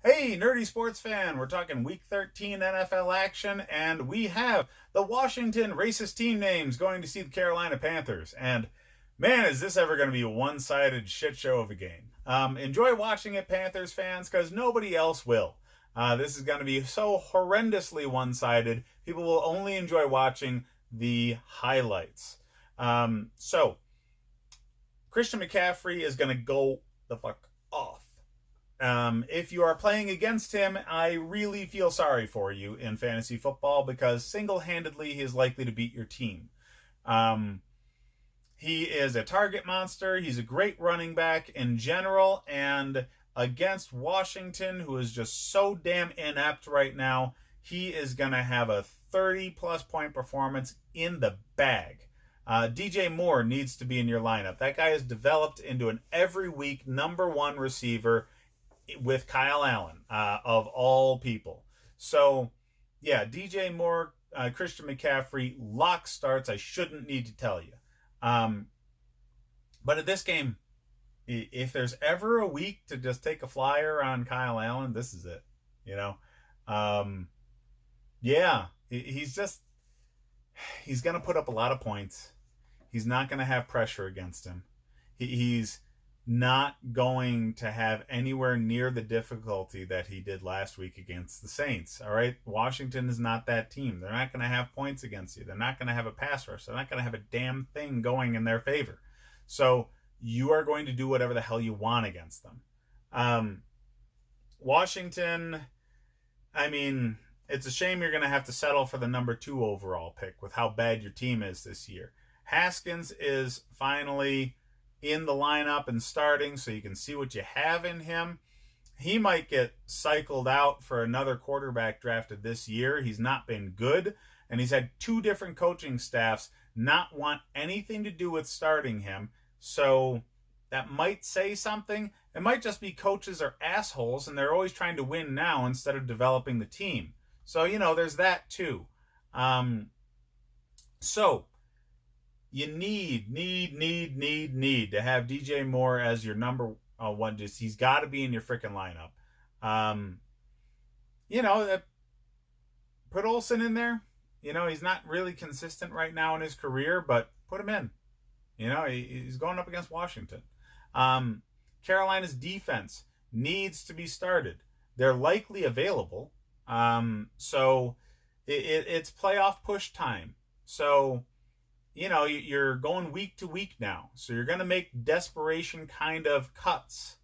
Hey, nerdy sports fan, we're talking week 13 NFL action, and we have the Washington racist team names going to see the Carolina Panthers. And man, is this ever going to be a one sided shit show of a game? Enjoy watching it, Panthers fans, because nobody else will. This is going to be so horrendously one sided, people will only enjoy watching the highlights. So, Christian McCaffrey is going to go the fuck off. If you are playing against him, I really feel sorry for you in fantasy football because single-handedly he is likely to beat your team. Um, he is a target monster. He's a great running back in general, and against Washington, who is just so damn inept right now, he is going to have a 30-plus point performance in the bag. DJ Moore needs to be in your lineup. That guy has developed into an every week number one receiver with Kyle Allen, of all people. So, yeah, DJ Moore, Christian McCaffrey, lock starts. I shouldn't need to tell you. But at this game, if there's ever a week to just take a flyer on Kyle Allen, this is it. You know, yeah, he's going to put up a lot of points. He's not going to have pressure against him. He's not going to have anywhere near the difficulty that he did last week against the Saints. All right, Washington is not that team. They're not going to have points against you. They're not going to have a pass rush. They're not going to have a damn thing going in their favor. So you are going to do whatever the hell you want against them. Washington, I mean, it's a shame you're going to have to settle for the number 2 overall pick with how bad your team is this year. Haskins is finally in the lineup and starting, so you can see what you have in him. He might get cycled out for another quarterback drafted this year. He's not been good, and he's had 2 different coaching staffs not want anything to do with starting him. So that might say something. It might just be coaches are assholes, and they're always trying to win now instead of developing the team. So, there's that too. So you need to have DJ Moore as your number one. Just he's got to be in your freaking lineup. Put Olsen in there. He's not really consistent right now in his career, but put him in. He's going up against Washington. Carolina's defense needs to be started. They're likely available. So it's playoff push time. So you're going week to week now. So you're going to make desperation kind of cuts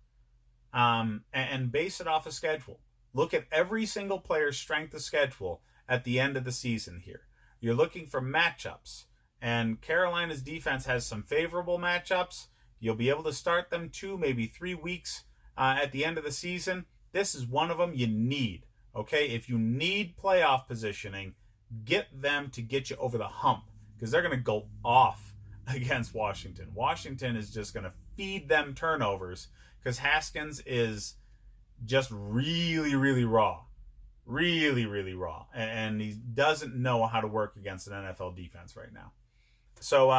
and base it off a schedule. Look at every single player's strength of schedule at the end of the season here. You're looking for matchups. And Carolina's defense has some favorable matchups. You'll be able to start them 2, maybe 3 weeks at the end of the season. This is one of them you need. Okay, if you need playoff positioning, get them to get you over the hump, because they're going to go off against Washington. Washington is just going to feed them turnovers because Haskins is just really, really raw. Really, really raw. And he doesn't know how to work against an NFL defense right now. So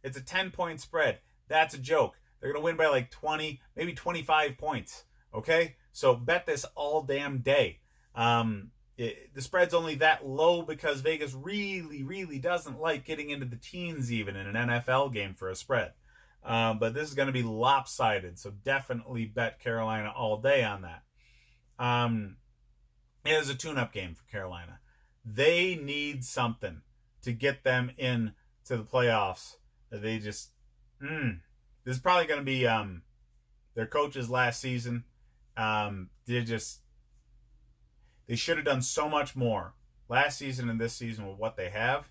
it's a 10-point spread. That's a joke. They're going to win by like 20, maybe 25 points. Okay? So bet this all damn day. The spread's only that low because Vegas really, really doesn't like getting into the teens even in an NFL game for a spread. But this is going to be lopsided, so definitely bet Carolina all day on that. It is a tune-up game for Carolina. They need something to get them in to the playoffs. They just, this is probably going to be their coach's last season. They should have done so much more last season and this season with what they have.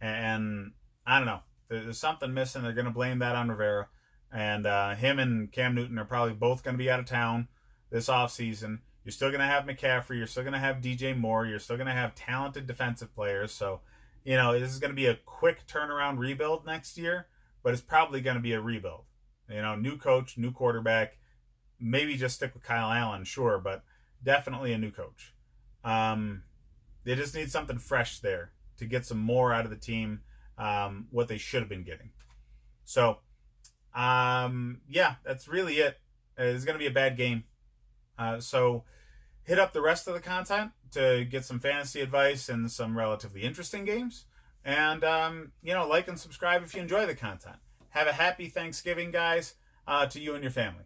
And I don't know. There's something missing. They're going to blame that on Rivera. And him and Cam Newton are probably both going to be out of town this offseason. You're still going to have McCaffrey. You're still going to have DJ Moore. You're still going to have talented defensive players. So, this is going to be a quick turnaround rebuild next year. But it's probably going to be a rebuild. New coach, new quarterback. Maybe just stick with Kyle Allen, sure. But definitely a new coach. They just need something fresh there to get some more out of the team, what they should have been getting. So, yeah, that's really it. It's going to be a bad game. So hit up the rest of the content to get some fantasy advice and some relatively interesting games. And, like and subscribe if you enjoy the content. Have a happy Thanksgiving, guys, to you and your family.